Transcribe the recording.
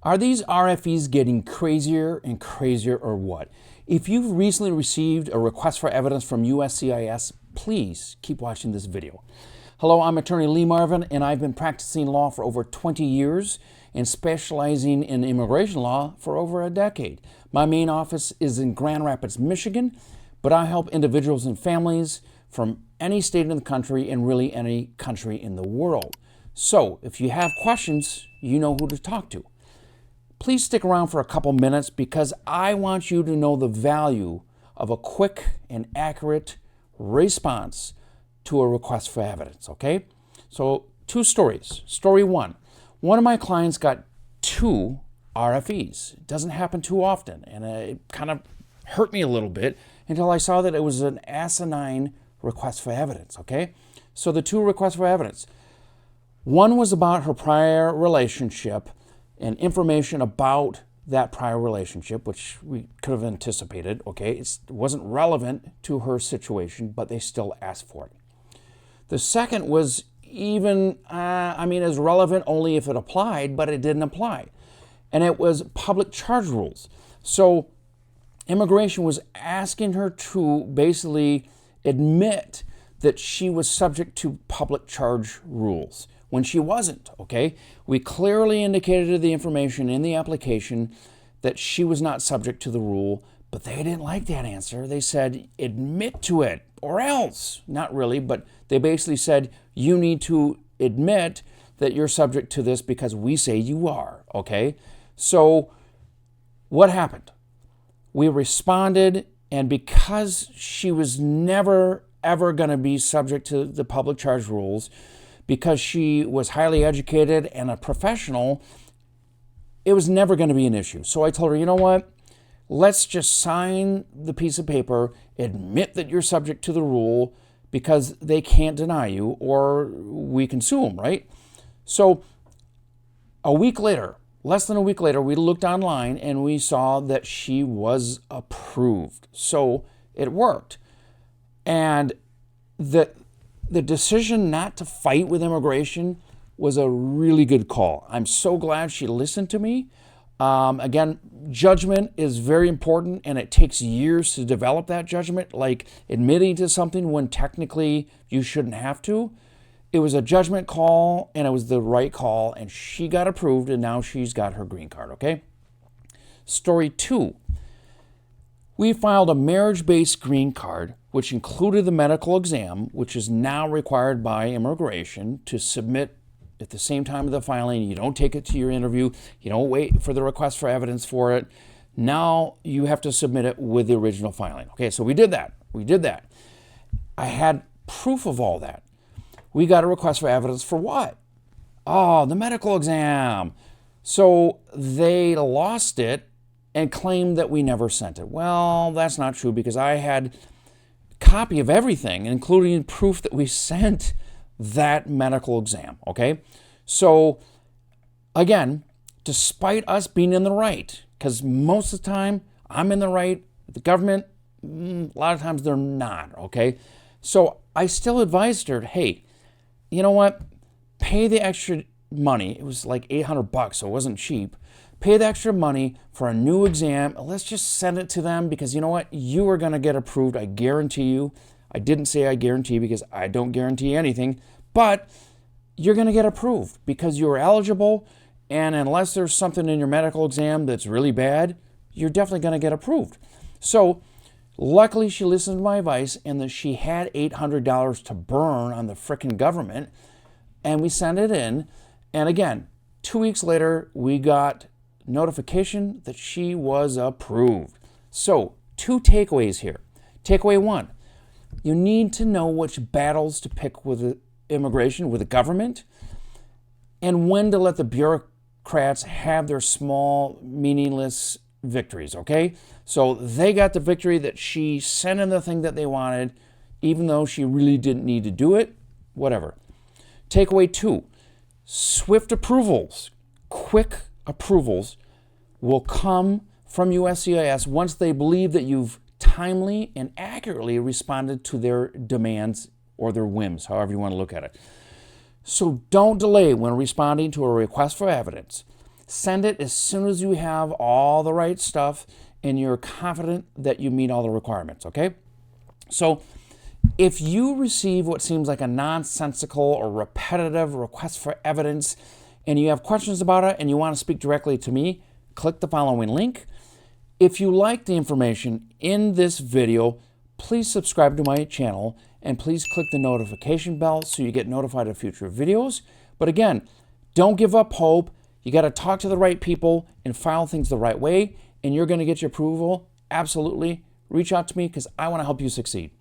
Are these RFEs getting crazier and crazier or what? If you've recently received a request for evidence from USCIS, please keep watching this video. Hello, I'm attorney Lee Marvin, and I've been practicing law for over 20 years and specializing in immigration law for over a decade. My main office is in Grand Rapids, Michigan, but I help individuals and families from any state in the country and really any country in the world. So if you have questions, you know who to talk to. Please stick around for a couple minutes because I want you to know the value of a quick and accurate response to a request for evidence, okay? So, two stories. Story one of my clients got 2 RFEs. It doesn't happen too often, and it kind of hurt me a little bit until I saw that it was an asinine request for evidence, okay? So the 2 requests for evidence. One was about her prior relationship and information about that prior relationship, which we could have anticipated, okay? It wasn't relevant to her situation, but they still asked for it. The second was even, as relevant only if it applied, but it didn't apply. And it was public charge rules. So immigration was asking her to basically admit that she was subject to public charge rules when she wasn't, okay? We clearly indicated the information in the application that she was not subject to the rule, but they didn't like that answer. They said, admit to it or else. Not really, but they basically said, you need to admit that you're subject to this because we say you are, okay? So what happened? We responded, and because she was never, ever going to be subject to the public charge rules, because she was highly educated and a professional, it was never going to be an issue. So I told her, you know what? Let's just sign the piece of paper, admit that you're subject to the rule because they can't deny you or we can sue them, right? So a week later, less than a week later, we looked online and we saw that she was approved. So it worked. And the decision not to fight with immigration was a really good call. I'm so glad she listened to me. Again, judgment is very important, and it takes years to develop that judgment, like admitting to something when technically you shouldn't have to. It was a judgment call, and it was the right call, and she got approved, and now she's got her green card, okay? Story 2. We filed a marriage-based green card, which included the medical exam, which is now required by immigration to submit at the same time of the filing. You don't take it to your interview. You don't wait for the request for evidence for it. Now you have to submit it with the original filing. Okay, so we did that. I had proof of all that. We got a request for evidence for what? Oh, the medical exam. So they lost it and claimed that we never sent it. Well, that's not true because I had a copy of everything, including proof that we sent that medical exam, okay? So, again, despite us being in the right, because most of the time I'm in the right, the government, a lot of times they're not, okay? So I still advised her, hey, you know what? Pay the extra money. It was like $800, so it wasn't cheap. Pay the extra money for a new exam. Let's just send it to them because you know what? You are going to get approved. I guarantee you. I didn't say I guarantee because I don't guarantee anything, but you're going to get approved because you're eligible, and unless there's something in your medical exam that's really bad, you're definitely going to get approved. So luckily she listened to my advice and that she had $800 to burn on the frickin' government, and we sent it in. And again, 2 weeks later, we got notification that she was approved. So 2 takeaways here. Takeaway 1, you need to know which battles to pick with immigration, with the government, and when to let the bureaucrats have their small, meaningless victories, okay? So they got the victory that she sent in the thing that they wanted, even though she really didn't need to do it, whatever. Takeaway 2, swift approvals, quick approvals will come from USCIS once they believe that you've timely and accurately responded to their demands or their whims, however you want to look at it. So don't delay when responding to a request for evidence. Send it as soon as you have all the right stuff and you're confident that you meet all the requirements, okay? So if you receive what seems like a nonsensical or repetitive request for evidence and you have questions about it and you want to speak directly to me, click the following link. If you like the information in this video, please subscribe to my channel and please click the notification bell so you get notified of future videos. But again, don't give up hope. You got to talk to the right people and file things the right way, and you're going to get your approval. Absolutely. Reach out to me because I want to help you succeed.